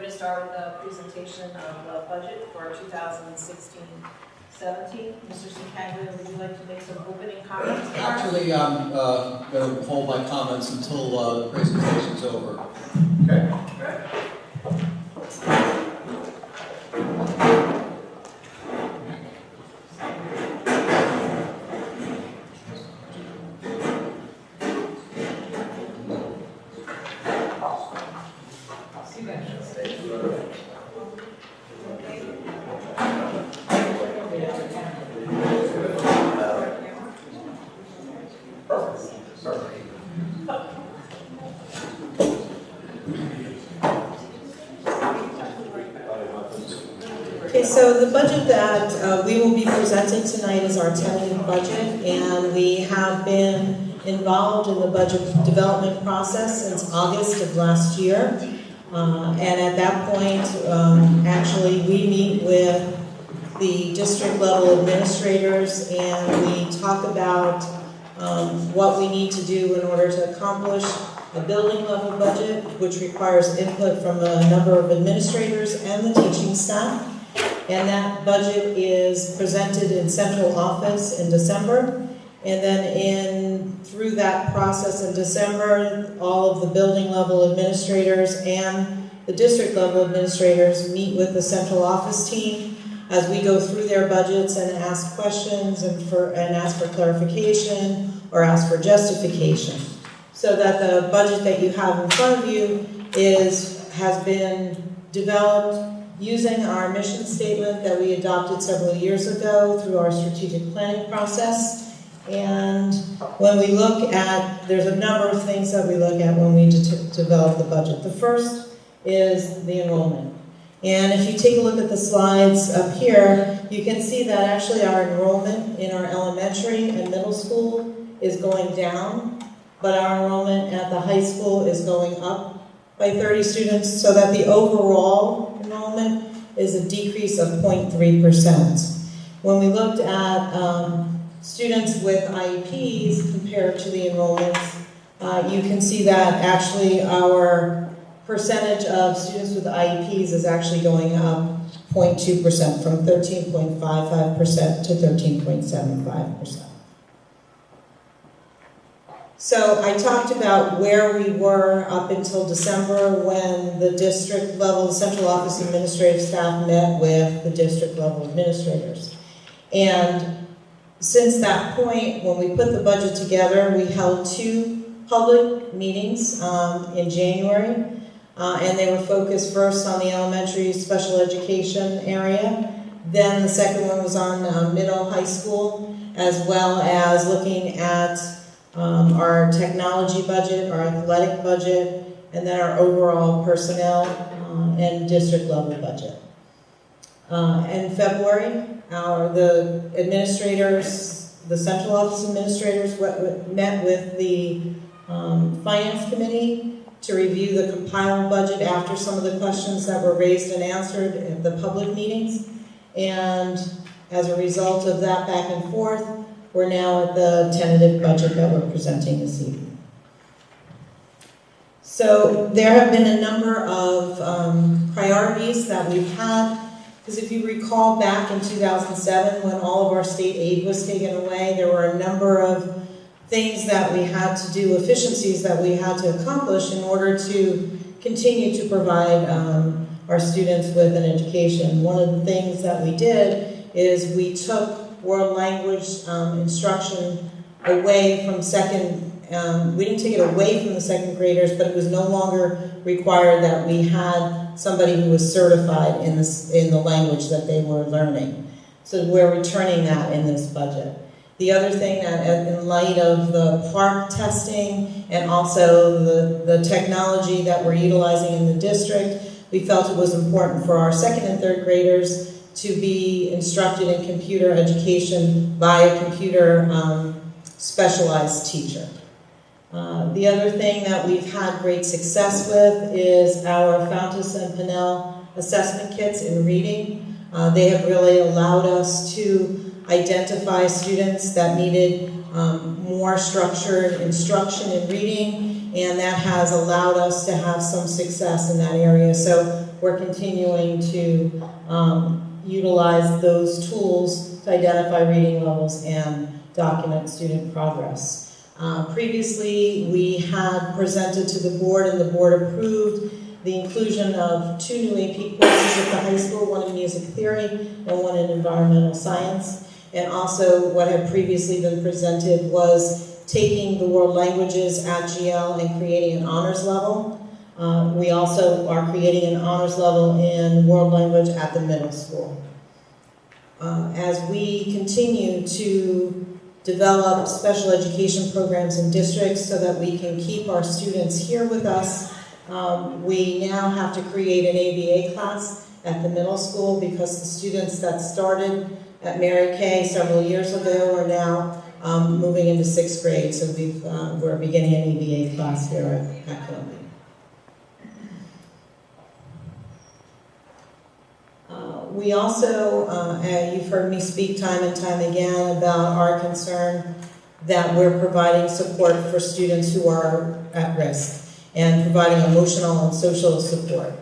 to start with the presentation of the budget for 2016-17. Mr. Sincaglia, would you like to make some opening comments? Actually, I'm going to hold my comments until the presentation's over. Okay. Okay, so the budget that we will be presenting tonight is our tentative budget, and we have been involved in the budget development process since August of last year. And at that point, actually, we meet with the district level administrators and we talk about what we need to do in order to accomplish a building level budget, which requires input from a number of administrators and the teaching staff. And that budget is presented in central office in December. And then through that process in December, all of the building level administrators and the district level administrators meet with the central office team as we go through their budgets and ask questions and ask for clarification or ask for justification. So that the budget that you have in front of you has been developed using our mission statement that we adopted several years ago through our strategic planning process. And when we look at, there's a number of things that we look at when we develop the budget. The first is the enrollment. And if you take a look at the slides up here, you can see that actually our enrollment in our elementary and middle school is going down, but our enrollment at the high school is going up by 30 students, so that the overall enrollment is a decrease of 0.3%. When we looked at students with IEPs compared to the enrollments, you can see that actually our percentage of students with IEPs is actually going up 0.2% from 13.55% to 13.75%. So I talked about where we were up until December when the district level, the central office administrative staff met with the district level administrators. And since that point, when we put the budget together, we held 2 public meetings in January, and they were focused first on the elementary special education area. Then the second one was on middle high school, as well as looking at our technology budget, our athletic budget, and then our overall personnel and district level budget. In February, the administrators, the central office administrators met with the finance committee to review the compiled budget after some of the questions that were raised and answered at the public meetings. And as a result of that back and forth, we're now at the tentative budget that we're presenting this evening. So there have been a number of priorities that we've had, because if you recall back in 2007 when all of our state aid was taken away, there were a number of things that we had to do, efficiencies that we had to accomplish in order to continue to provide our students with an education. One of the things that we did is we took world language instruction away from we didn't take it away from the second graders, but it was no longer required that we had somebody who was certified in the language that they were learning. So we're returning that in this budget. The other thing that in light of the PARCC testing and also the technology that we're utilizing in the district, we felt it was important for our second and third graders to be instructed in computer education by a computer specialized teacher. The other thing that we've had great success with is our Fountas and Pinnell assessment kits in reading. They have really allowed us to identify students that needed more structured instruction in reading, and that has allowed us to have some success in that area. So we're continuing to utilize those tools to identify reading levels and document student progress. Previously, we had presented to the board, and the board approved the inclusion of 2 new AP courses at the high school, one in music theory and one in environmental science. And also what had previously been presented was taking the world languages at GL and creating an honors level. We also are creating an honors level in world language at the middle school. As we continue to develop special education programs in districts so that we can keep our students here with us, we now have to create an ABA class at the middle school because the students that started at Mary Kay several years ago are now moving into 6th grade, so we're beginning an ABA class here at Columbia. We also, you've heard me speak time and time again about our concern that we're providing support for students who are at risk and providing emotional and social support.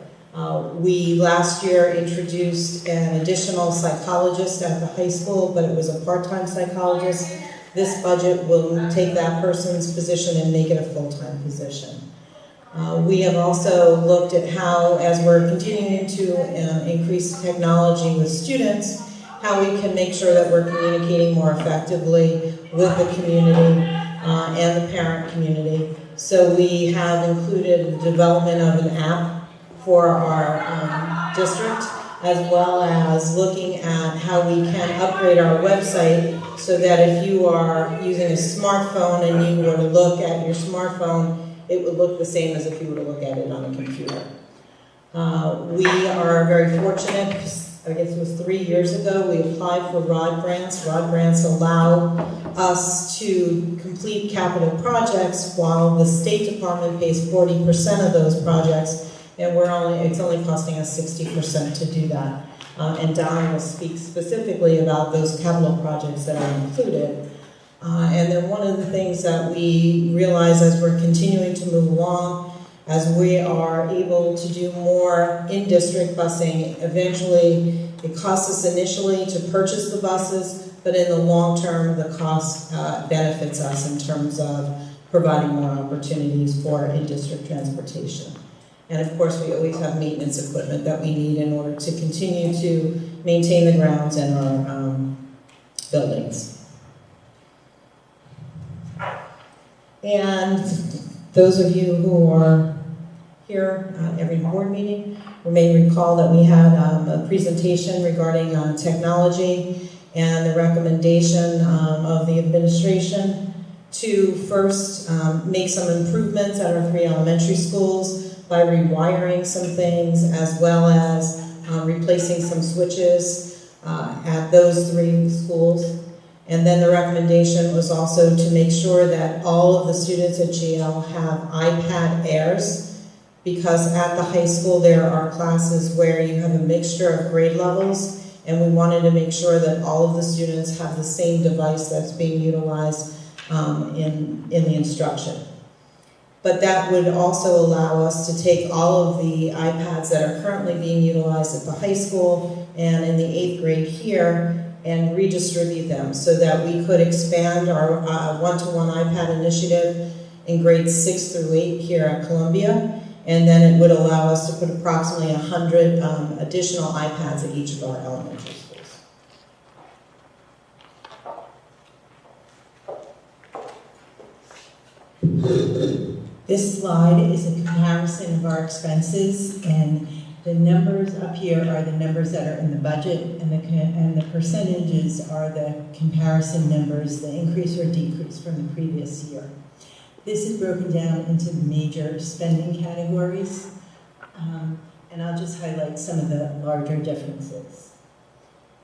We last year introduced an additional psychologist at the high school, but it was a part-time psychologist. This budget will take that person's position and make it a full-time position. We have also looked at how, as we're continuing to increase technology with students, how we can make sure that we're communicating more effectively with the community and the parent community. So we have included the development of an app for our district, as well as looking at how we can upgrade our website so that if you are using a smartphone and you were to look at your smartphone, it would look the same as if you were to look at it on a computer. We are very fortunate, I guess it was 3 years ago, we applied for ROD grants. ROD grants allow us to complete capital projects while the State Department pays 40% of those projects, and it's only costing us 60% to do that. And Don will speak specifically about those capital projects that are included. And then one of the things that we realize as we're continuing to move along, as we are able to do more in-district busing, eventually it costs us initially to purchase the buses, but in the long term, the cost benefits us in terms of providing more opportunities for in-district transportation. And of course, we always have maintenance equipment that we need in order to continue to maintain the grounds and our buildings. And those of you who are here at every board meeting, you may recall that we had a presentation regarding technology and the recommendation of the administration to first make some improvements at our 3 elementary schools by rewiring some things, as well as replacing some switches at those 3 schools. And then the recommendation was also to make sure that all of the students at GL have iPad Airs, because at the high school there are classes where you have a mixture of grade levels, and we wanted to make sure that all of the students have the same device that's being utilized in the instruction. But that would also allow us to take all of the iPads that are currently being utilized at the high school and in the 8th grade here and redistribute them so that we could expand our one-to-one iPad initiative in grades 6 through 8 here at Columbia. And then it would allow us to put approximately 100 additional iPads at each of our elementary schools. This slide is a comparison of our expenses, and the numbers up here are the numbers that are in the budget, and the percentages are the comparison numbers, the increase or decrease from the previous year. This is broken down into the major spending categories, and I'll just highlight some of the larger differences.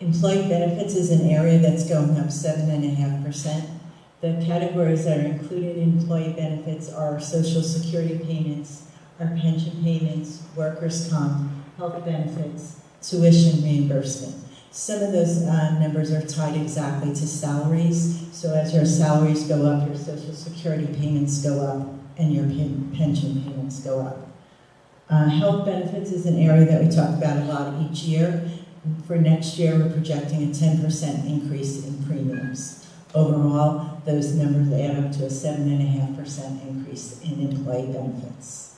Employee benefits is an area that's going up 7.5%. The categories that are included in employee benefits are Social Security payments, our pension payments, workers' comp, health benefits, tuition reimbursement. Some of those numbers are tied exactly to salaries, so as your salaries go up, your Social Security payments go up, and your pension payments go up. Health benefits is an area that we talk about a lot each year. For next year, we're projecting a 10% increase in premiums. Overall, those numbers add up to a 7.5% increase in employee benefits.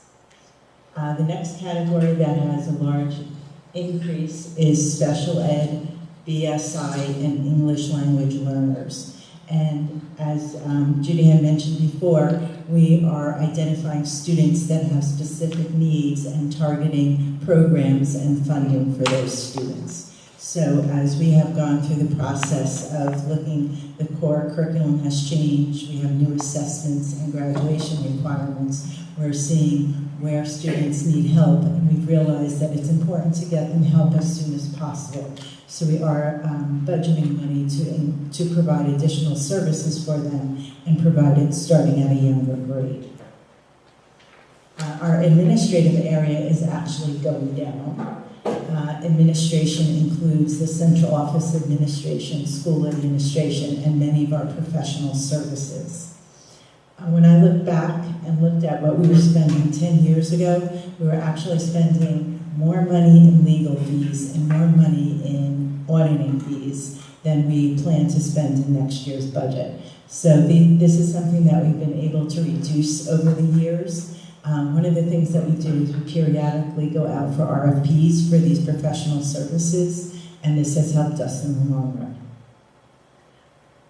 The next category that has a large increase is special ed, BSI, and English language learners. And as Judy had mentioned before, we are identifying students that have specific needs and targeting programs and funding for those students. So as we have gone through the process of looking, the core curriculum has changed, we have new assessments and graduation requirements, we're seeing where students need help, and we've realized that it's important to get them help as soon as possible. So we are budgeting money to provide additional services for them and provide it starting at a younger grade. Our administrative area is actually going down. Administration includes the central office administration, school administration, and many of our professional services. When I look back and looked at what we were spending 10 years ago, we were actually spending more money in legal fees and more money in auditing fees than we plan to spend in next year's budget. So this is something that we've been able to reduce over the years. One of the things that we do is we periodically go out for RFPs for these professional services, and this has helped us in the long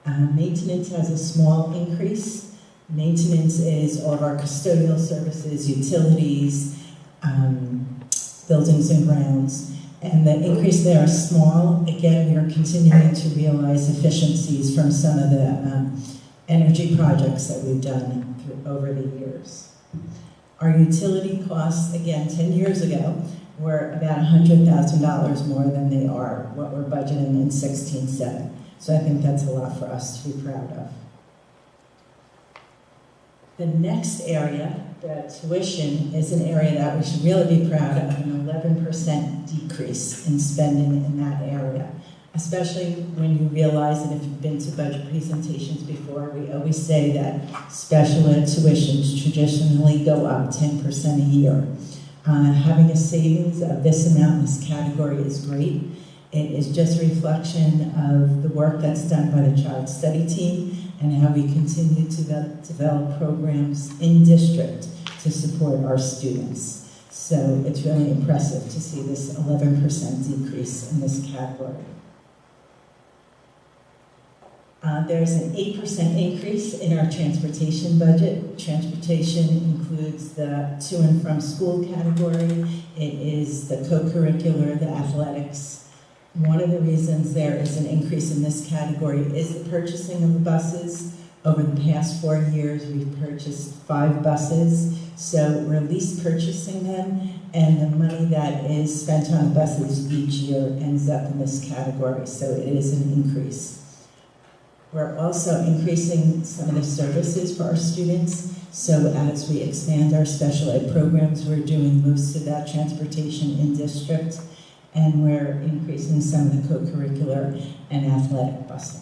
run. Maintenance has a small increase. Maintenance is all of our custodial services, utilities, buildings and grounds, and the increase there is small. Again, we are continuing to realize efficiencies from some of the energy projects that we've done over the years. Our utility costs, again, 10 years ago, were about $100,000 more than they are what we're budgeting in 16.7. So I think that's a lot for us to be proud of. The next area, the tuition, is an area that we should really be proud of, an 11% decrease in spending in that area. Especially when you realize that if you've been to budget presentations before, we always say that special ed tuitions traditionally go up 10% a year. Having a savings of this amount in this category is great. It is just a reflection of the work that's done by the child study team and how we continue to develop programs in district to support our students. So it's really impressive to see this 11% decrease in this category. There's an 8% increase in our transportation budget. Transportation includes the to and from school category. It is the co-curricular, the athletics. One of the reasons there is an increase in this category is the purchasing of the buses. Over the past 4 years, we've purchased 5 buses. So we're lease purchasing them, and the money that is spent on buses each year ends up in this category. So it is an increase. We're also increasing some of the services for our students. So as we expand our special ed programs, we're doing most of that transportation in district, and we're increasing some of the co-curricular and athletic busing.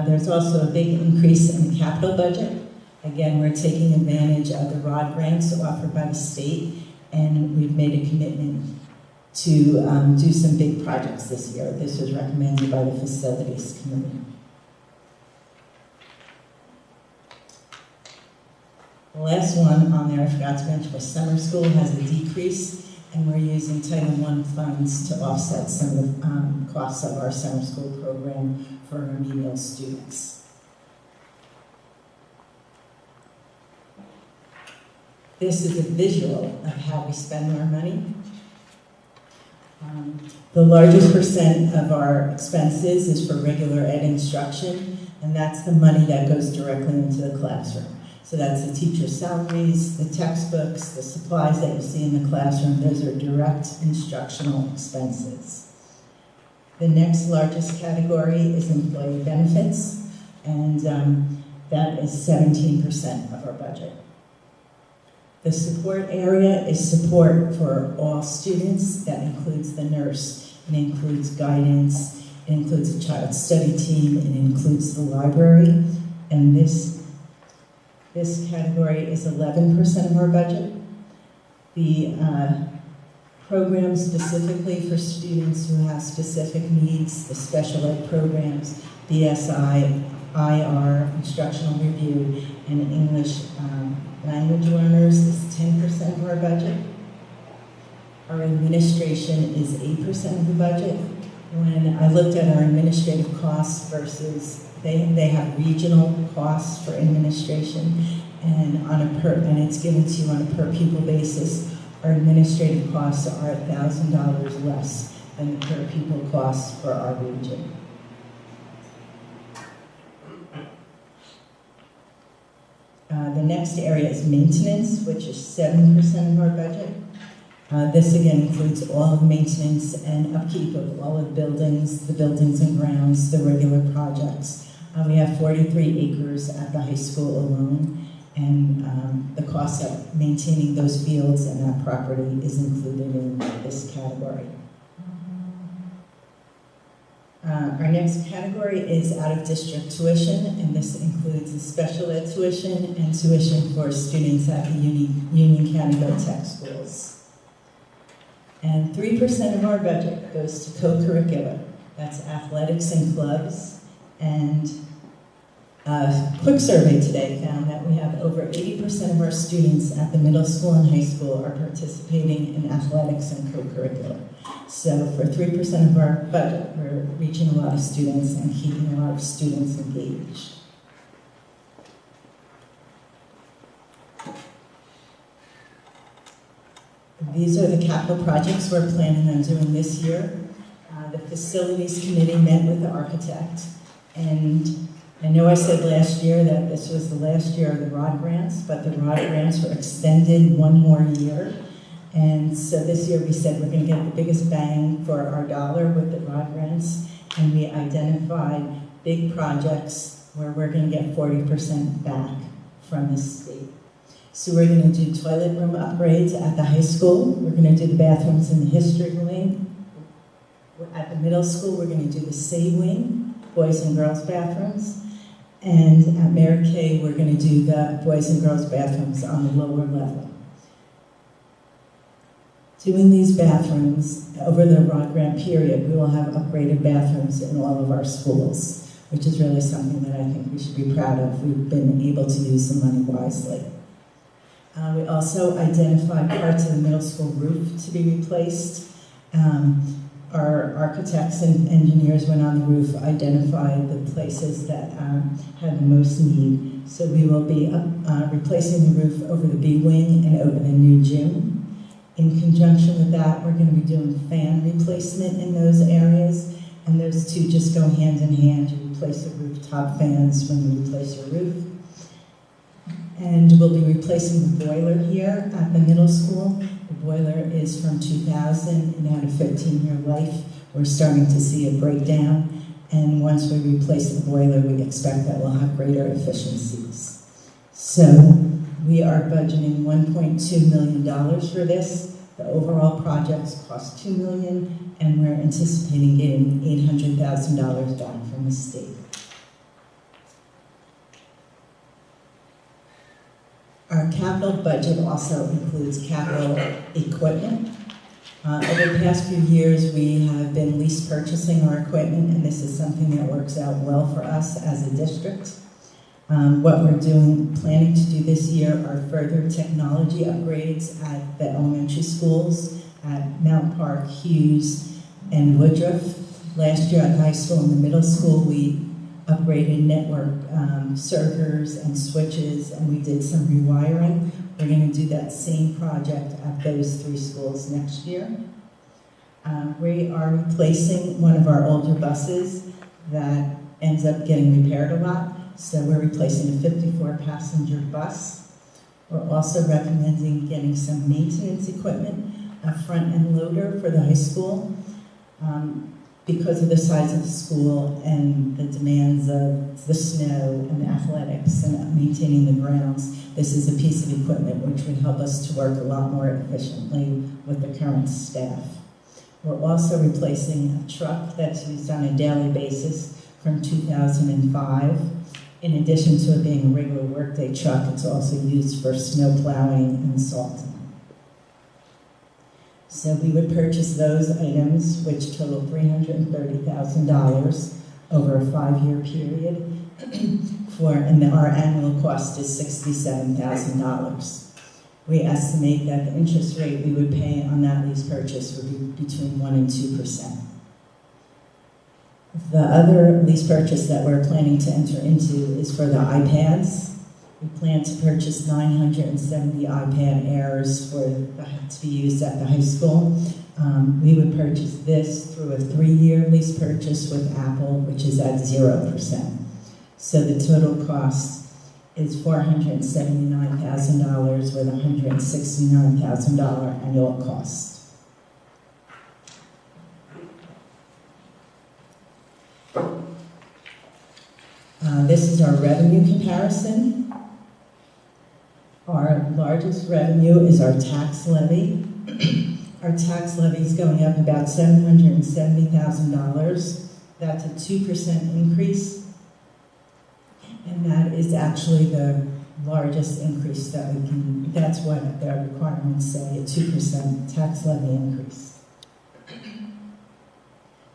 There's also a big increase in the capital budget. Again, we're taking advantage of the ROD grants offered by the state, and we've made a commitment to do some big projects this year. This was recommended by the Facilities Committee. The last one on there I forgot to mention was summer school has a decrease, and we're using Title I funds to offset some of the costs of our summer school program for remedial students. This is a visual of how we spend our money. The largest percent of our expenses is for regular ed instruction, and that's the money that goes directly into the classroom. So that's the teacher's salaries, the textbooks, the supplies that you see in the classroom. Those are direct instructional expenses. The next largest category is employee benefits, and that is 17% of our budget. The support area is support for all students. That includes the nurse, it includes guidance, it includes a child study team, it includes the library, and this This category is 11% of our budget. The program specifically for students who have specific needs, the special ed programs, BSI, IR, instructional review, and English language learners is 10% of our budget. Our administration is 8% of the budget. When I looked at our administrative costs versus, they have regional costs for administration, and and it's given to you on a per pupil basis. Our administrative costs are $1,000 less than the per pupil costs for our region. The next area is maintenance, which is 7% of our budget. This again includes all of maintenance and upkeep of all of the buildings and grounds, the regular projects. We have 43 acres at the high school alone, and the cost of maintaining those fields and that property is included in this category. Our next category is out-of-district tuition, and this includes the special ed tuition and tuition for students at the Union County Tech schools. And 3% of our budget goes to co-curricular. That's athletics and clubs. And a quick survey today found that we have over 80% of our students at the middle school and high school are participating in athletics and co-curricular. So for 3% of our budget, we're reaching a lot of students and keeping a lot of students engaged. These are the capital projects we're planning on doing this year. The facilities committee met with the architect, and I know I said last year that this was the last year of the ROD grants, but the ROD grants were extended one more year. And so this year we said we're going to get the biggest bang for our dollar with the ROD grants, and we identified big projects where we're going to get 40% back from the state. So we're going to do toilet room upgrades at the high school. We're going to do the bathrooms in the history wing. At the middle school, we're going to do the Say wing, boys and girls bathrooms. And at Mary Kay, we're going to do the boys and girls bathrooms on the lower level. Doing these bathrooms over the ROD grant period, we will have upgraded bathrooms in all of our schools, which is really something that I think we should be proud of. We've been able to use the money wisely. We also identified parts of the middle school roof to be replaced. Our architects and engineers went on the roof, identified the places that had the most need. So we will be replacing the roof over the B wing and over the new gym. In conjunction with that, we're going to be doing fan replacement in those areas, and those two just go hand in hand. You replace the rooftop fans when you replace your roof. And we'll be replacing the boiler here at the middle school. The boiler is from 2000 and had a 15-year life. We're starting to see a breakdown, and once we replace the boiler, we expect that we'll have greater efficiencies. So we are budgeting $1.2 million for this. The overall projects cost $2 million, and we're anticipating getting $800,000 back from the state. Our capital budget also includes capital equipment. Over the past few years, we have been lease purchasing our equipment, and this is something that works out well for us as a district. What we're planning to do this year are further technology upgrades at the elementary schools, at Mount Park, Hughes, and Woodruff. Last year at high school and the middle school, we upgraded network servers and switches, and we did some rewiring. We're going to do that same project at those three schools next year. We are replacing one of our older buses that ends up getting repaired a lot, so we're replacing a 54-passenger bus. We're also recommending getting some maintenance equipment, a front-end loader for the high school. Because of the size of the school and the demands of the snow and the athletics and maintaining the grounds, this is a piece of equipment which would help us to work a lot more efficiently with the current staff. We're also replacing a truck that's used on a daily basis from 2005. In addition to it being a regular workday truck, it's also used for snow plowing and salting. So we would purchase those items, which total $330,000 over a 5-year period, and our annual cost is $67,000. We estimate that the interest rate we would pay on that lease purchase would be between 1% and 2%. The other lease purchase that we're planning to enter into is for the iPads. We plan to purchase 970 iPad Airs to be used at the high school. We would purchase this through a 3-year lease purchase with Apple, which is at 0%. So the total cost is $479,000 with $169,000 annual cost. This is our revenue comparison. Our largest revenue is our tax levy. Our tax levy is going up about $770,000. That's a 2% increase. And that is actually the largest increase that we can, that's what the requirements say, a 2% tax levy increase.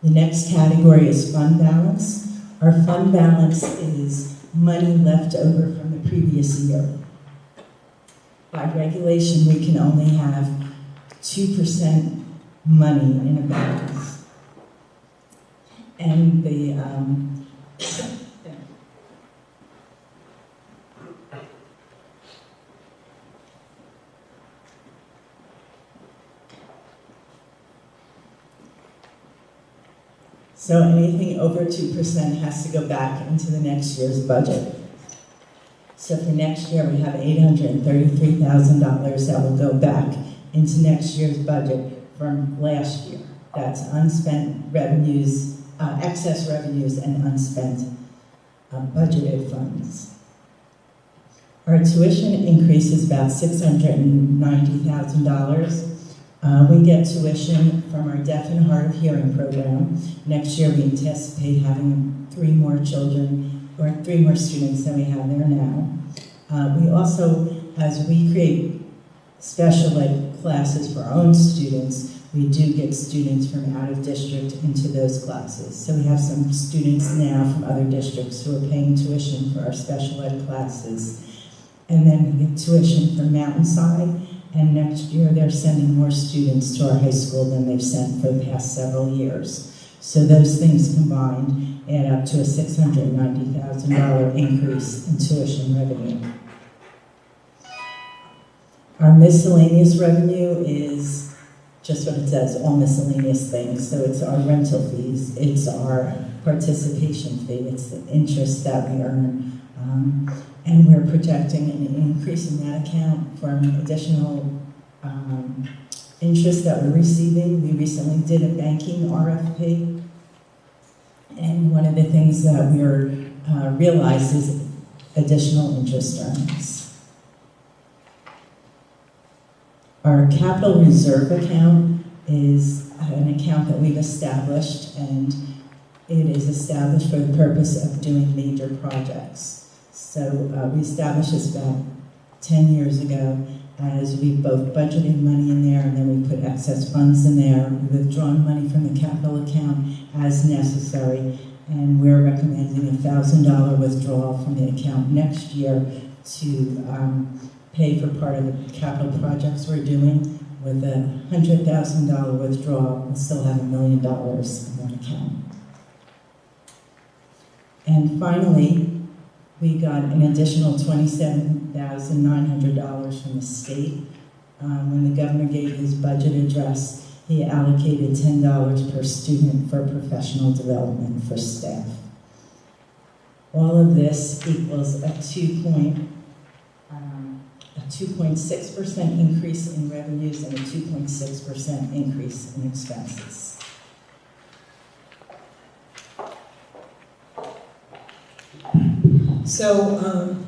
The next category is fund balance. Our fund balance is money left over from the previous year. By regulation, we can only have 2% money in a balance. And the so anything over 2% has to go back into the next year's budget. So for next year, we have $833,000 that will go back into next year's budget from last year. That's unspent revenues, excess revenues, and unspent budgeted funds. Our tuition increase is about $690,000. We get tuition from our deaf and hard of hearing program. Next year we anticipate having 3 more children, or 3 more students than we have there now. We also, as we create special ed classes for our own students, we do get students from out of district into those classes. So we have some students now from other districts who are paying tuition for our special ed classes. And then we get tuition from Mountainside. And next year, they're sending more students to our high school than they've sent for the past several years. So those things combined add up to a $690,000 increase in tuition revenue. Our miscellaneous revenue is just what it says, all miscellaneous things. So it's our rental fees, it's our participation fee, it's the interest that we earn. And we're projecting an increase in that account from additional interest that we're receiving. We recently did a banking RFP, and one of the things that we're realized is additional interest earnings. Our capital reserve account is an account that we've established, and it is established for the purpose of doing major projects. So we established this about 10 years ago as we both budgeted money in there and then we put excess funds in there. We've withdrawn money from the capital account as necessary, and we're recommending a $1,000 withdrawal from the account next year to pay for part of the capital projects we're doing. With a $100,000 withdrawal, we'll still have $1 million in that account. And finally, we got an additional $27,900 from the state. When the governor gave his budget address, he allocated $10 per student for professional development for staff. All of this equals a 2.6% increase in revenues and a 2.6% increase in expenses. So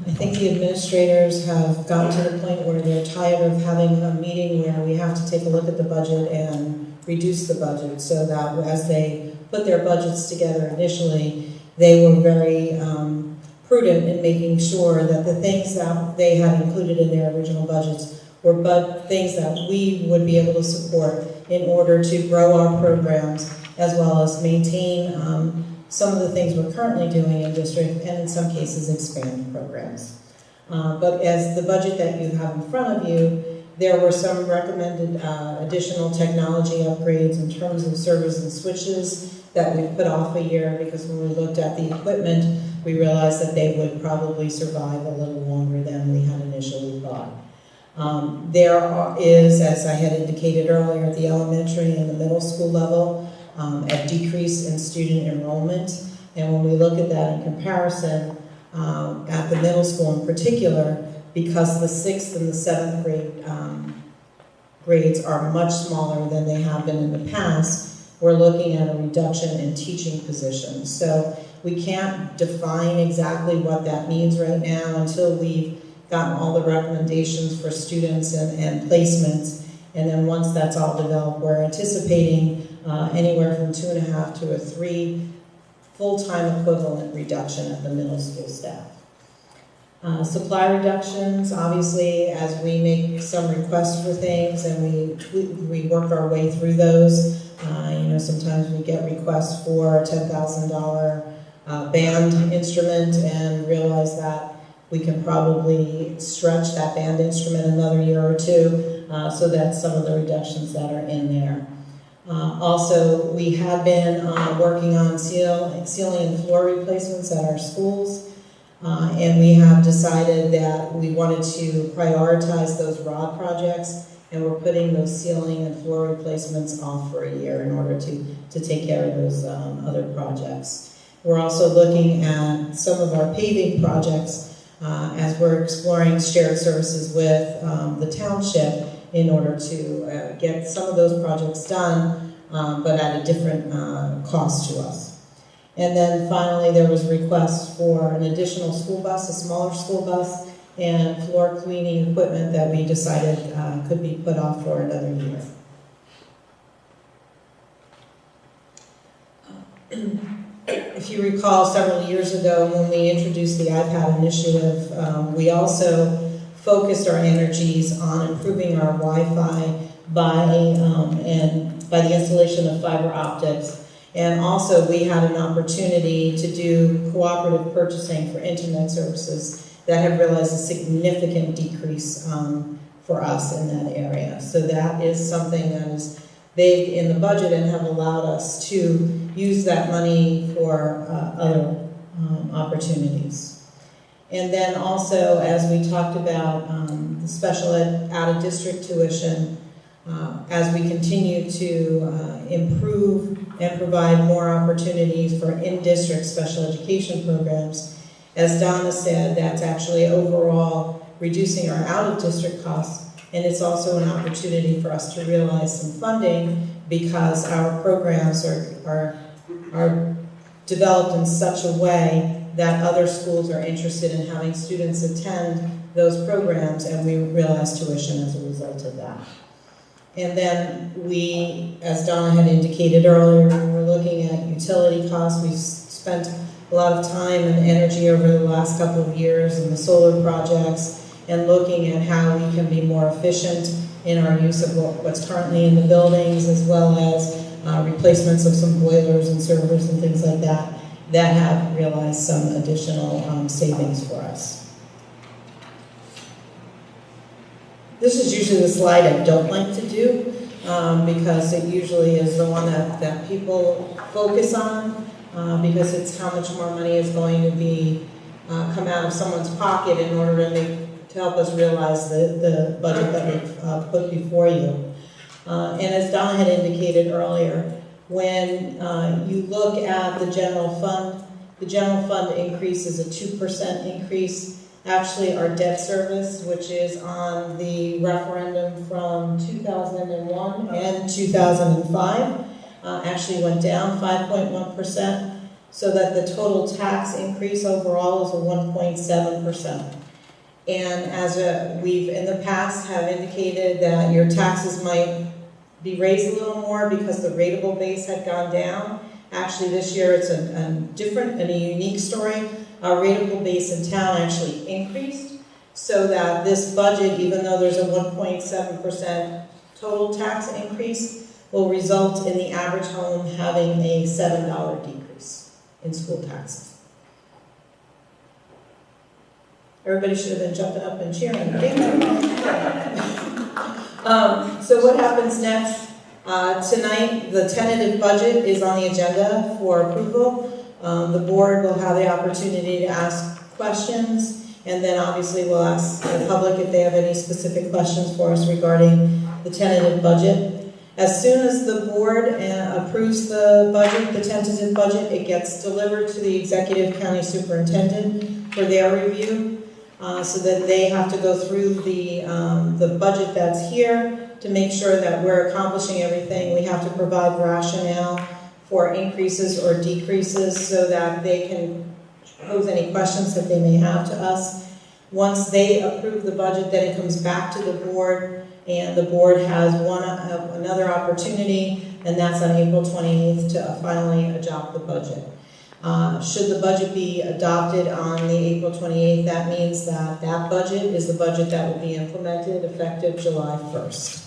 I think the administrators have gotten to the point where they're tired of having a meeting where we have to take a look at the budget and reduce the budget, so that as they put their budgets together initially, they were very prudent in making sure that the things that they had included in their original budgets were things that we would be able to support in order to grow our programs, as well as maintain some of the things we're currently doing in district, and in some cases expand programs. But as the budget that you have in front of you, there were some recommended additional technology upgrades in terms of servers and switches that we put off a year, because when we looked at the equipment, we realized that they would probably survive a little longer than we had initially thought. There is, as I had indicated earlier, at the elementary and the middle school level, a decrease in student enrollment. And when we look at that in comparison, at the middle school in particular, because the 6th and the 7th grade grades are much smaller than they have been in the past, we're looking at a reduction in teaching positions. So we can't define exactly what that means right now until we've gotten all the recommendations for students and placements. And then once that's all developed, we're anticipating anywhere from 2.5 to a 3 full-time equivalent reduction at the middle school staff. Supply reductions, obviously, as we make some requests for things and we work our way through those. Sometimes we get requests for a $10,000 band instrument and realize that we can probably stretch that band instrument another year or two, so that's some of the reductions that are in there. Also, we have been working on ceiling and floor replacements at our schools, and we have decided that we wanted to prioritize those rod projects, and we're putting those ceiling and floor replacements off for a year in order to take care of those other projects. We're also looking at some of our paving projects as we're exploring shared services with the township in order to get some of those projects done, but at a different cost to us. And then finally, there was requests for an additional school bus, a smaller school bus, and floor cleaning equipment that we decided could be put off for another year. If you recall, several years ago when we introduced the iPad initiative, we also focused our energies on improving our Wi-Fi by the installation of fiber optics. And also we had an opportunity to do cooperative purchasing for internet services that have realized a significant decrease for us in that area. So that is something that is big in the budget and have allowed us to use that money for other opportunities. And then also, as we talked about the special ed out-of-district tuition, as we continue to improve and provide more opportunities for in-district special education programs, as Donna said, that's actually overall reducing our out-of-district costs, and it's also an opportunity for us to realize some funding because our programs are developed in such a way that other schools are interested in having students attend those programs, and we realize tuition as a result of that. And then we, as Donna had indicated earlier, we were looking at utility costs. We've spent a lot of time and energy over the last couple of years in the solar projects and looking at how we can be more efficient in our use of what's currently in the buildings, as well as replacements of some boilers and servers and things like that have realized some additional savings for us. This is usually the slide I don't like to do because it usually is the one that people focus on because it's how much more money is going to be come out of someone's pocket in order to help us realize the budget that we've put before you. And as Donna had indicated earlier, when you look at the general fund increase is a 2% increase. Actually, our debt service, which is on the referendum from 2001 and 2005, actually went down 5.1%, so that the total tax increase overall is a 1.7%. And as we've in the past have indicated that your taxes might be raised a little more because the rateable base had gone down. Actually, this year it's a different and a unique story. our rateable base in town actually increased, so that this budget, even though there's a 1.7% total tax increase, will result in the average home having a $7 decrease in school taxes. Everybody should have been jumping up and cheering and dancing. So what happens next? Tonight, the tentative budget is on the agenda for approval. The board will have the opportunity to ask questions, and then obviously we'll ask the public if they have any specific questions for us regarding the tentative budget. As soon as the board approves the budget, the tentative budget, it gets delivered to the executive county superintendent for their review, so that they have to go through the budget that's here to make sure that we're accomplishing everything. We have to provide rationale for increases or decreases so that they can pose any questions that they may have to us. Once they approve the budget, then it comes back to the board, and the board has another opportunity, and that's on April 28th to finally adopt the budget. Should the budget be adopted on the April 28th, that means that that budget is the budget that will be implemented effective July 1st.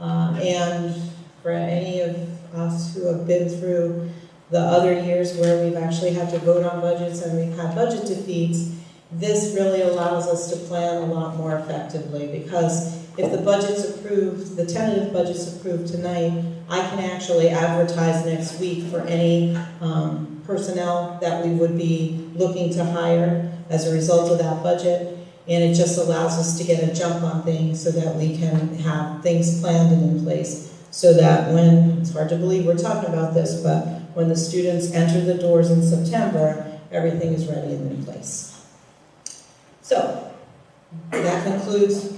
And for any of us who have been through the other years where we've actually had to vote on budgets and we've had budget defeats, this really allows us to plan a lot more effectively, because if the budget's approved, the tentative budget's approved tonight, I can actually advertise next week for any personnel that we would be looking to hire as a result of that budget, and it just allows us to get a jump on things so that we can have things planned and in place, so that when, it's hard to believe we're talking about this, but when the students enter the doors in September, everything is ready and in place. So, that concludes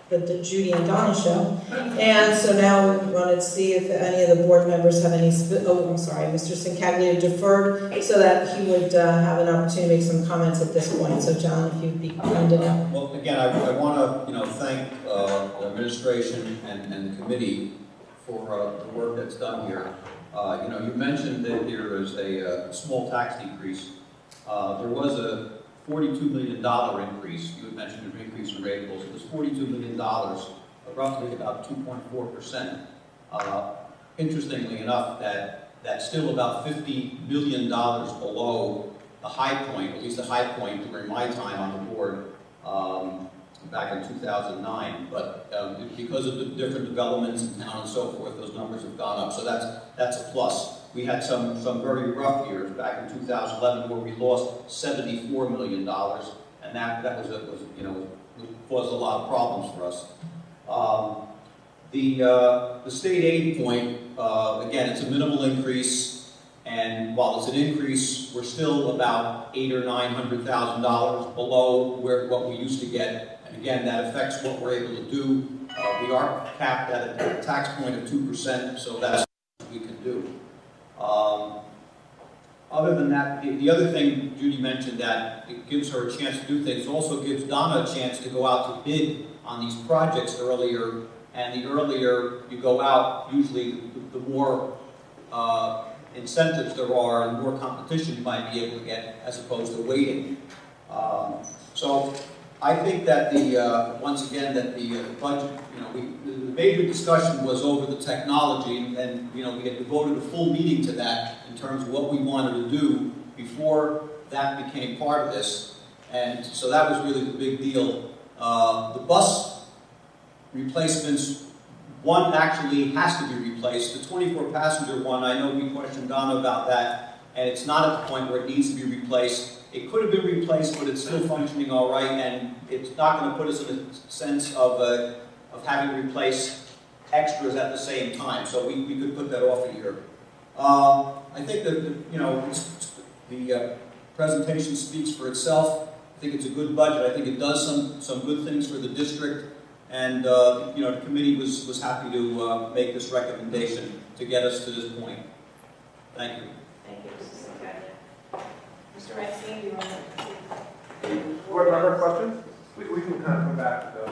the Judy and Donna show. And so now we wanted to see if any of the board members have any, Mr. Sincaglia deferred so that he would have an opportunity to make some comments at this point. So John, if you'd be kind enough. Well, again, I want to, thank the administration and committee for the work that's done here. You mentioned that there is a small tax decrease. There was a $42 million increase. You had mentioned an increase in ratables. It was $42 million, roughly about 2.4%. Interestingly enough, that's still about $50 million below the high point, at least the high point during my time on the board back in 2009. But because of the different developments in town and so forth, those numbers have gone up. So that's a plus. We had some very rough years back in 2011 where we lost $74 million, and that was caused a lot of problems for us. The state aid point, again, it's a minimal increase, and while it's an increase, we're still about $800,000 or $900,000 below what we used to get, and again, that affects what we're able to do. We are capped at a tax point of 2%, so that's what we can do. Other than that, the other thing Judy mentioned, that it gives her a chance to do things, also gives Donna a chance to go out to bid on these projects earlier, and the earlier you go out, usually the more incentives there are and the more competition you might be able to get as opposed to waiting. So I think that once again, that the budget, the major discussion was over the technology, and we had devoted a full meeting to that in terms of what we wanted to do before that became part of this, and so that was really the big deal. The bus replacements, one actually has to be replaced. The 24-passenger one, I know we questioned Donna about that, and it's not at the point where it needs to be replaced. It could have been replaced, but it's still functioning all right, and it's not going to put us in a sense of having to replace extras at the same time, so we could put that off a year. I think that the presentation speaks for itself. I think it's a good budget. I think it does some good things for the district, and the committee was happy to make this recommendation to get us to this point. Thank you. Thank you, Mr. Sincaglia. Mr. Reinstein, do you want to? Board member questions? We can kind of come back to the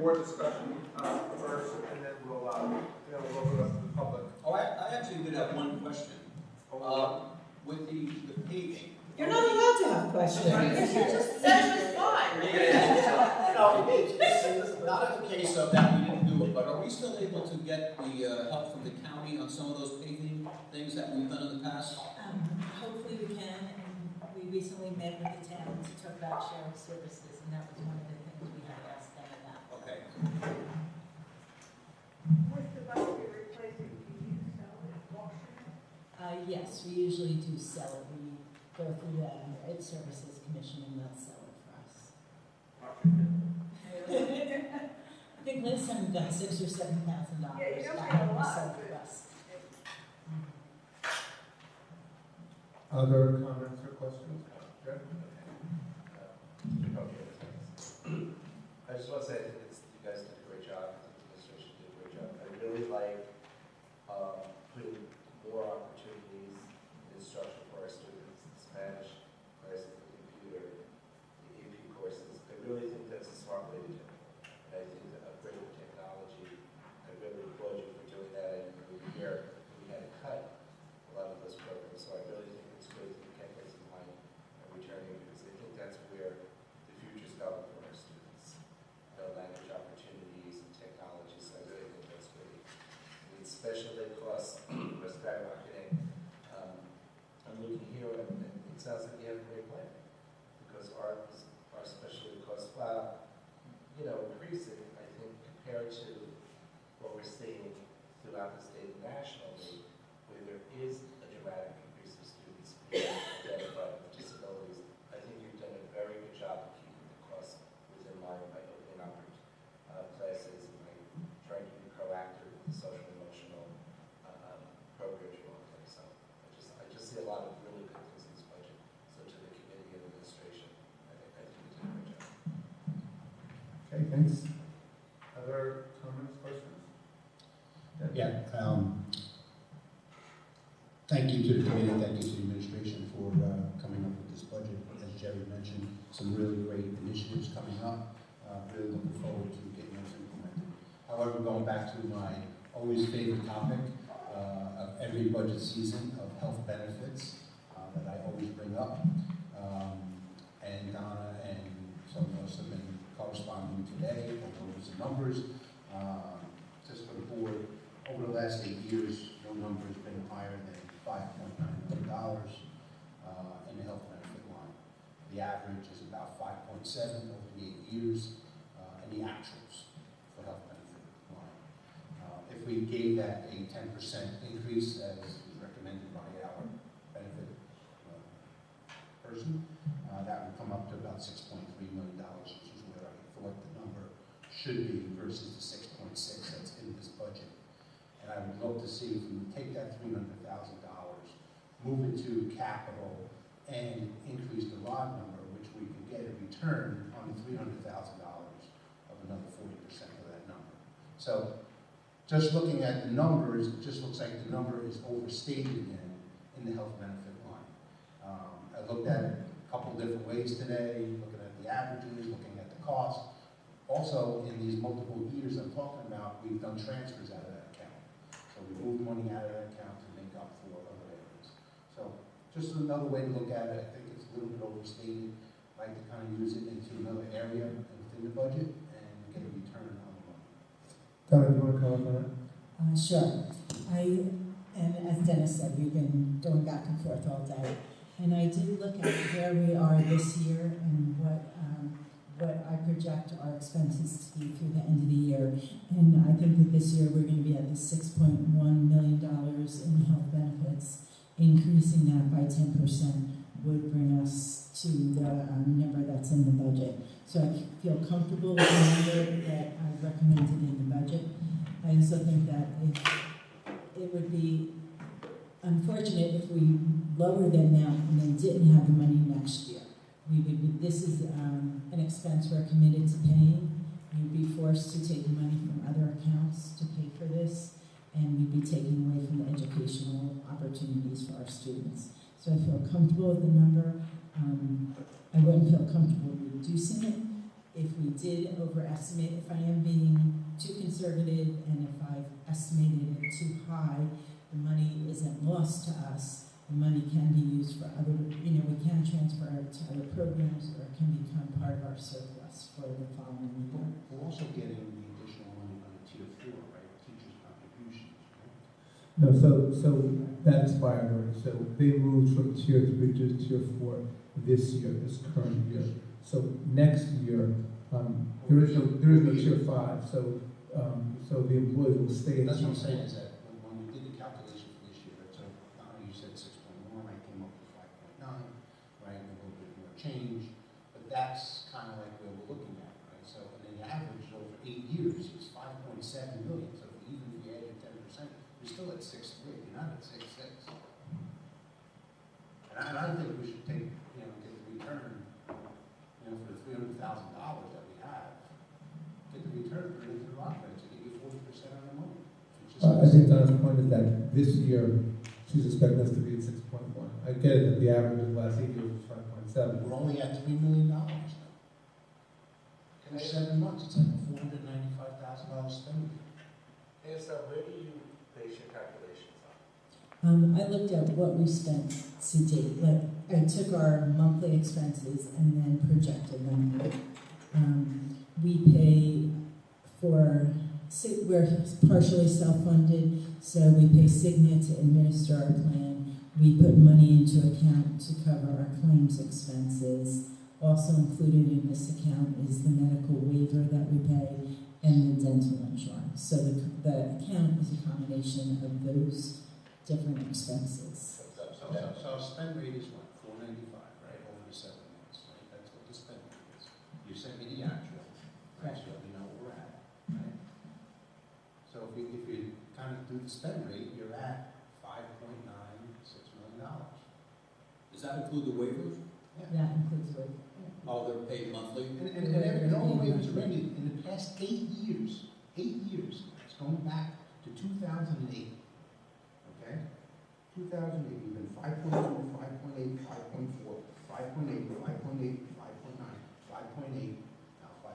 board discussion first, and then we'll open up to the public. Oh, I actually did have one question. With the paving. You're not allowed to have questions. Just said it was fine. No, it's not a case of that we didn't do it, but are we still able to get the help from the county on some of those paving things that we've done in the past? Hopefully we can, and we recently met with the town to talk about shared services, and that was one of the things we had asked them about. Okay. With the bus you're replacing, do you sell it, auction it? Yes, we usually do sell it. We go through the Ed Services Commission and they'll sell it for us. I think last time we got $6,000 or $7,000. Yeah, you don't back get a when we lot, sold the but- bus. Other comments or questions? Jeff? I just want to say, I think you guys did a great job. I think the administration did a great job. I really like putting more opportunities in instruction for our students, the Spanish classes, the computer, the AP courses. I really think that's a smart way to do it. And I think that upgrading technology, I really applaud you for doing that. And here, we had to cut a lot of those programs. So I really think it's great that you kept this in mind and returning, because I think that's where the future's going for our students. Language opportunities and technology, so I really think that's great. I mean, special ed costs are skyrocketing. I'm looking here and it sounds like you have a great plan, because our special ed costs, while, increasing, I think, compared to what we're seeing throughout the state and nationally, where there is a dramatic increase of students being identified with disabilities, I think you've done a very good job of keeping the costs within line by opening up classes and by trying to be proactive with the social and emotional programs you're offering. So I just see a lot of really good things in this budget. So to the committee and administration, I think you did a great job. Okay, thanks. Other comments, questions? Yeah, thank you to the committee, thank you to the administration for coming up with this budget. As Jerry mentioned, some really great initiatives coming up. Really looking forward to getting those implemented. However, going back to my always favorite topic of every budget season of health benefits that I always bring up, and Donna and some of us have been corresponding today on those numbers. Just for the board, over the last 8 years, no number has been higher than $5.9 million in the health benefit line. The average is about 5.7 over the 8 years, and the actuals for health benefit line. If we gave that a 10% increase, as is recommended by our benefit person, that would come up to about $6.3 million, which is where I thought the number should be versus the 6.6 that's in this budget. And I would love to see if we would take that $300,000, move it to capital, and increase the ROD number, which we could get a return on the $300,000 of another 40% of that number. So just looking at the numbers, it just looks like the number is overstated in the health benefit line. I looked at it a couple different ways today, looking at the averages, looking at the cost. Also, in these multiple years I'm talking about, we've done transfers out of that account. So we moved money out of that account to make up for other areas. So just another way to look at it. I think it's a little bit overstated. I'd like to kind of use it into another area within the budget and get a return on the money. Donna, do you want to comment on that? Sure. And as Dennis said, we've been going back and forth all day. And I did look at where we are this year and what I project our expenses to be through the end of the year. And I think that this year we're going to be at the $6.1 million in health benefits. Increasing that by 10% would bring us to the number that's in the budget. So I feel comfortable with the number that I've recommended in the budget. I also think that it would be unfortunate if we lowered them now and then didn't have the money next year. This is an expense we're committed to paying. We'd be forced to take money from other accounts to pay for this, and we'd be taking away from the educational opportunities for our students. So I feel comfortable with the number. I wouldn't feel comfortable reducing it if we did overestimate, if I am being too conservative and if I've estimated it too high, the money isn't lost to us. The money can be used for other, we can transfer it to other programs, or it can become part of our surplus for the following year. We're also getting the additional money on the tier 4, right, teachers' contributions, right? No, so that expired already. So they moved from tier 3 to tier 4 this year, this current year. So next year, there is no tier 5. So the employees will stay in. That's what I'm tier saying 4. is that when we did the calculation for this year, so you said 6.1, I came up with 5.9, right, and a little bit more change, but that's kind of like where we're looking at, right? So, and then the average over 8 years is 5.7 million, so even if you add your 10%, you're still at 6.3, you're not at 6.6. And I think we should take, get the return, for the $300,000 that we have, get the return for it into the rock to get you 40% on the money. I think Donna's point is that this year, she's expecting us to be at 6.1. I get it that the average of the last 8 years was 5.7. We're only at $3 million now. In 7 months, it's like a $495,000 spending. And so where do you base your calculations on? I looked at what we spent to date. Like, I took our monthly expenses and then projected them. We pay for, we're partially self-funded, so we pay Cigna to administer our plan. We put money into account to cover our claims expenses. Also included in this account is the medical waiver that we pay and the dental insurance. So the account is a combination of those different expenses. So our spend rate is what, 495, right, over the 7 months, right? That's what the spend rate is. You sent me the actual, right, so we know where we're at, right? So if you kind of do the spend rate, you're at $5.96 million. Does that include the waivers? That includes what? Oh, they're paid monthly? And all the waivers are ended in the past 8 years. 8 years. It's going back to 2008. Okay? 2008, we've been 5.2, 5.8, 5.4, 5.8, 5.8, 5.9, 5.8, now 5.9.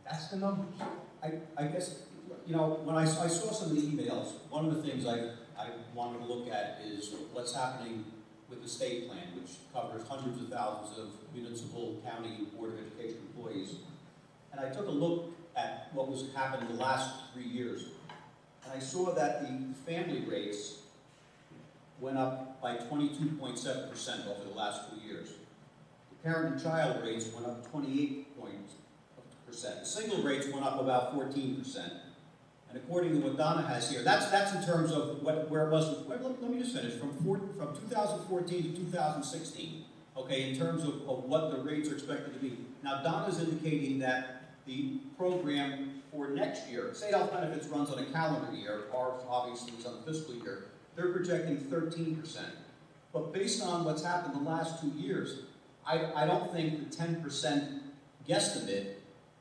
That's the numbers. I guess, when I saw some of the emails, one of the things I wanted to look at is what's happening with the state plan, which covers hundreds of thousands of municipal, county, Board of Education employees. And I took a look at what was happening the last 3 years. And I saw that the family rates went up by 22.7% over the last 2 years. The parent and child rates went up 28%. The single rates went up about 14%. And according to what Donna has here, that's in terms of where it was. Let me just finish. From 2014 to 2016, okay, in terms of what the rates are expected to be. Now, Donna's indicating that the program for next year, State Health Benefits runs on a calendar year, ours obviously is on a fiscal year, they're projecting 13%. But based on what's happened the last 2 years, I don't think the 10% guesstimate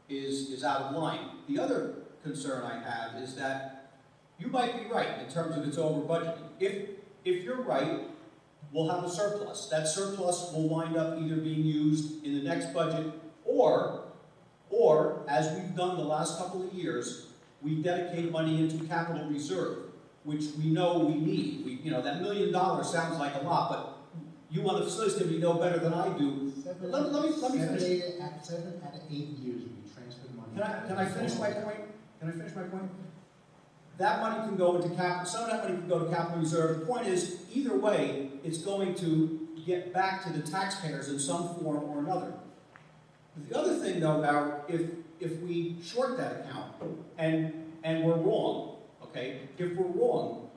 is out of line. The other concern I have is that you might be right in terms of it's over budgeting. If you're right, we'll have a surplus. That surplus will wind up either being used in the next budget or as we've done the last couple of years, we dedicate money into capital reserve, which we know we need. That $1 million sounds like a lot, but you on the facilities committee know better than I do. Let me finish. 7 out of 8 years we transferred money. Can I finish my point? Can I finish my point? That money can go into capital, some of that money can go to capital reserve. The point is, either way, it's going to get back to the taxpayers in some form or another. The other thing, though, about if we short that account and we're wrong, okay? If we're wrong,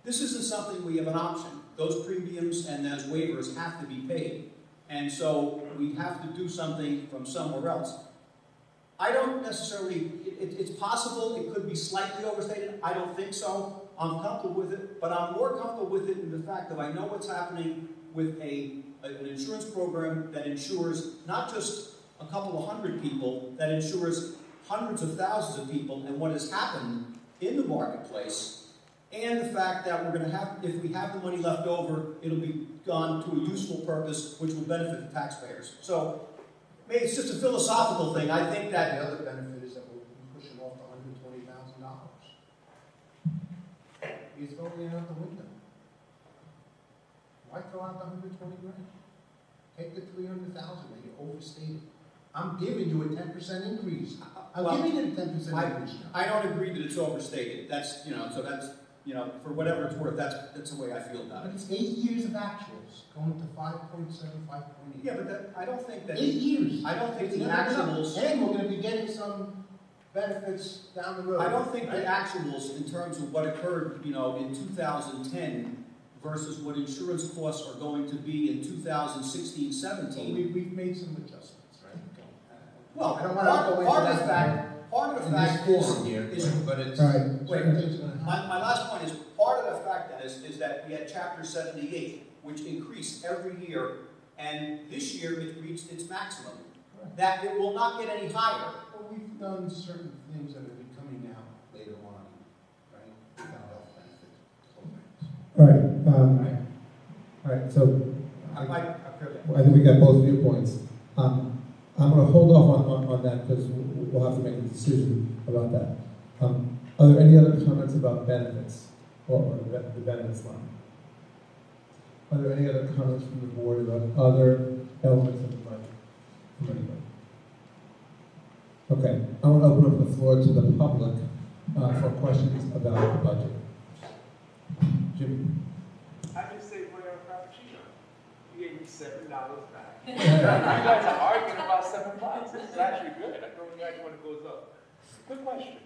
this isn't something we have an option. Those premiums and those waivers have to be paid. And so we have to do something from somewhere else. I don't necessarily, it's possible it could be slightly overstated. I don't think so. I'm comfortable with it, but I'm more comfortable with it in the fact that I know what's happening with an insurance program that insures not just a couple of hundred people, that insures hundreds of thousands of people, and what has happened in the marketplace, and the fact that we're going to have, if we have the money left over, it'll be gone to a useful purpose which will benefit the taxpayers. So Maybe it's just a philosophical thing. I think The that, other benefit is that we're pushing off the $120,000. He's throwing it out the window. Why throw out the 120 grand? Take the 300,000 that you overstated. I'm giving you a 10% increase. I'm Well, giving you a 10% I- increase now. I don't agree that it's overstated. That's, so that's, for whatever it's worth, that's the way I feel about But it. it's 8 years of actuals, going to 5.7, 5.8. Yeah, but I don't think that, 8 years. I don't think It's the never enough. actuals, And we're gonna be getting some benefits down the road. I don't think the right? actuals in terms of what occurred, in 2010 versus what insurance costs are going to be in 2016, Well, 17. we've made some adjustments, right? Well, I don't wanna go into part of the that fact, part of the in this fact forum is, here, is but it's, All right. Wait, certain things are gonna happen. my last point is, part of the fact that is that we had Chapter 78, which increased every year, and this year it reached its maximum. Correct. That it will not get any higher. But we've done certain things that will be coming out later on, right? Without health benefit programs. All right, so I I think we got both of your points. I'm going to hold off on that because we'll have to make a decision about that. Are there any other comments about benefits or the benefits line? Are there any other comments from the board about other elements of the budget? From anybody? Okay, I want to open up the floor to the public for questions about the budget. Jimmy? I just say put on a frappuccino. You gave me $7 back. You guys are arguing about $7. This is actually good. I don't like when it goes up. Quick question.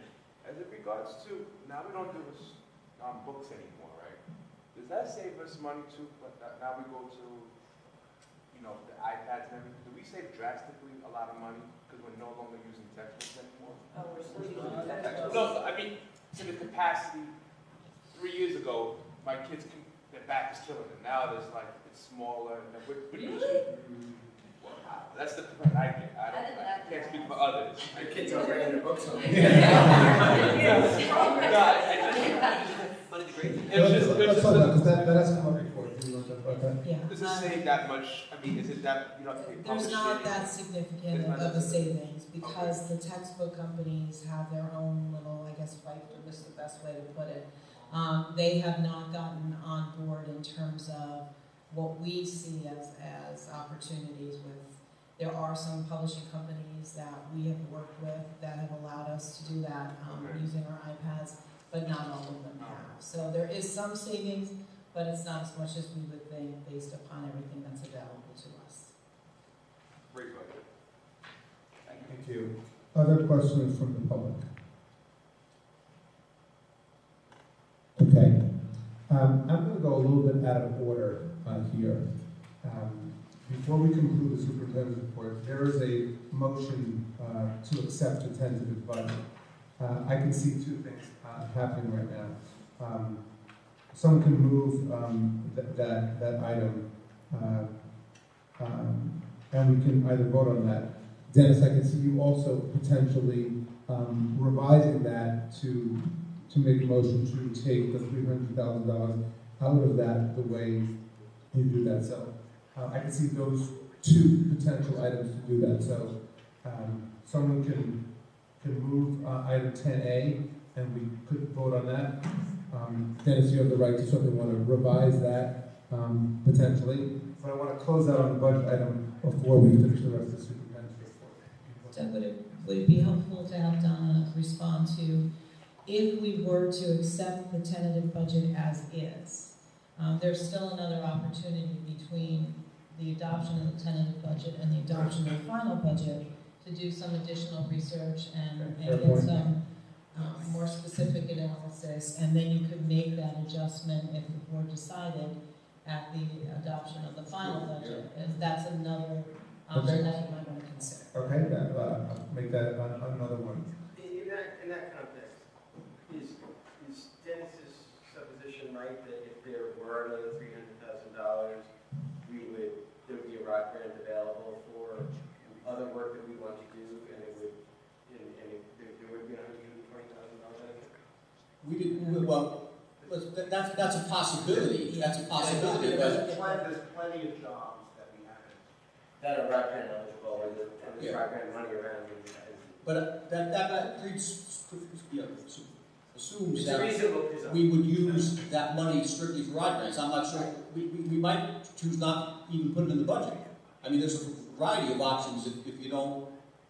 As it regards to, now we don't do this on books anymore, right? Does that save us money too? But now we go to, the iPads and everything. Do we save drastically a lot of money because we're no longer using textbooks anymore? Oh, we're still using textbooks. No, I mean, to the capacity, 3 years ago, my kids, their back is killing them. Now it's smaller, and we're using. Well, that's the complaint I get. I can't speak for others. My kids are bringing their books home. One of the great things. Let's talk about, because that has come up before. Do you want to talk about that? Yeah. Does it save that much? I mean, is it that you don't have to pay There's publishing? not that significant There's not of a that savings, because the textbook companies have their own little, I guess, fight for this is the best way to put it. They have not gotten on board in terms of what we see as opportunities with. There are some publishing companies that we have worked with that have allowed us to do that using our iPads, but not all of them have. So there is some savings, but it's not as much as we would think based upon everything that's available to us. Great budget. Thank you. Other questions from the public? Okay. I'm going to go a little bit out of order here. Before we conclude the superintendent's report, there is a motion to accept the tentative budget. I can see two things happening right now. Someone can move that item, and we can either vote on that. Dennis, I can see you also potentially revising that to make a motion to take the $300,000 out of that the way you do that. So I can see those two potential items to do that. So someone can move item 10A, and we could vote on that. Dennis, you have the right to certainly want to revise that potentially. But I want to close out on the budget item before we finish the rest of the superintendent's report. So would it be helpful to have Donna respond to, if we were to accept the tentative budget as is, there's still another opportunity between the adoption of the tentative budget and the adoption of the final budget to do some additional research and get some more specific analysis, and then you could make that adjustment if the board decided at the adoption of the final budget. And that's another option that you might want to consider. Okay, I'll make that another one. In that context, is Dennis's supposition right that if there were another $300,000, there would be a ROC grant available for other work that we want to do, and there would be $120,000? We did, well, that's a possibility. That's a possibility, but There's plenty of jobs that we haven't that are rock grant eligible, or the Yeah. rock grant money around. But that assumes It's a that reasonable presumption. we would use that money strictly for rod grants. I'm not sure, we might choose not even put it in the budget. I mean, there's a variety of options if you don't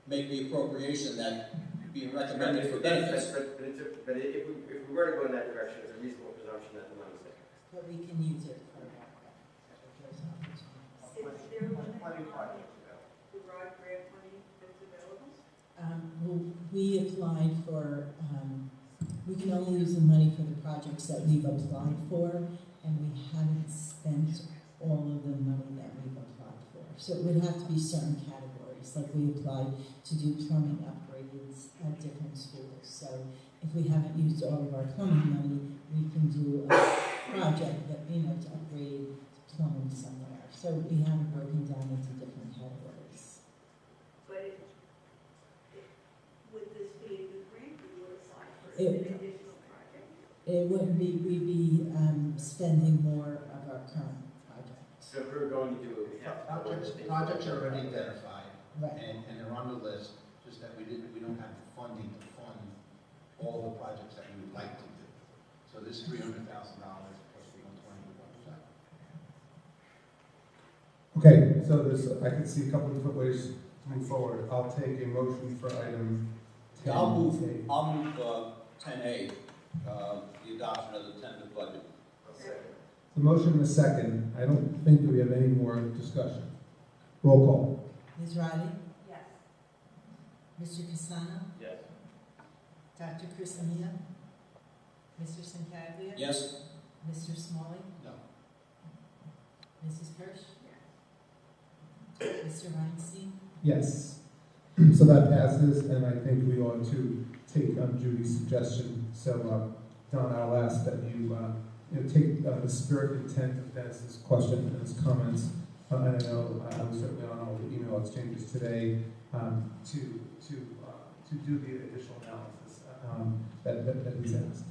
make the appropriation that being recommended for benefits. But if we were to go in that direction, it's a reasonable presumption that the money's there. But we can use it for those opportunities. Is there Plenty of projects available. the rod grant money that's available? Well, we applied for, we can only use the money for the projects that we've applied for, and we haven't spent all of the money that we've applied for. So it would have to be certain categories, like we applied to do plumbing upgrades at different schools. So if we haven't used all of our plumbing money, we can do a project that, to upgrade plumbing somewhere. So we have it broken down into different categories. But would this be a good grant you would apply for It- an additional project? It wouldn't be, we'd be spending more of our current projects. So if we were going to do it, we have to. go with the things that Projects are already identified, Right. and they're on the list, just that we don't have the funding to fund all the projects that we would like to do. So this $300,000 plus we don't 21%. Okay, so I can see a couple of different ways to move forward. I'll take a motion for item 10. Yeah, I'll move 10A, the adoption of the tentative budget. I'll second. The motion and a second. I don't think that we have any more discussion. Roll call. Ms. Riley? Yes. Mr. Casano? Yes. Dr. Cristamina? Mr. Sincaglia? Yes? Mr. Smalley? No. Mrs. Kirsch? Mr. Weinstein? Yes. So that passes, and I think we ought to take Judy's suggestion. So, Don, I'll ask that you take the spirit intent of Dennis's question and his comments. And I know I was certainly on all the email exchanges today to do the additional analysis that he's asked.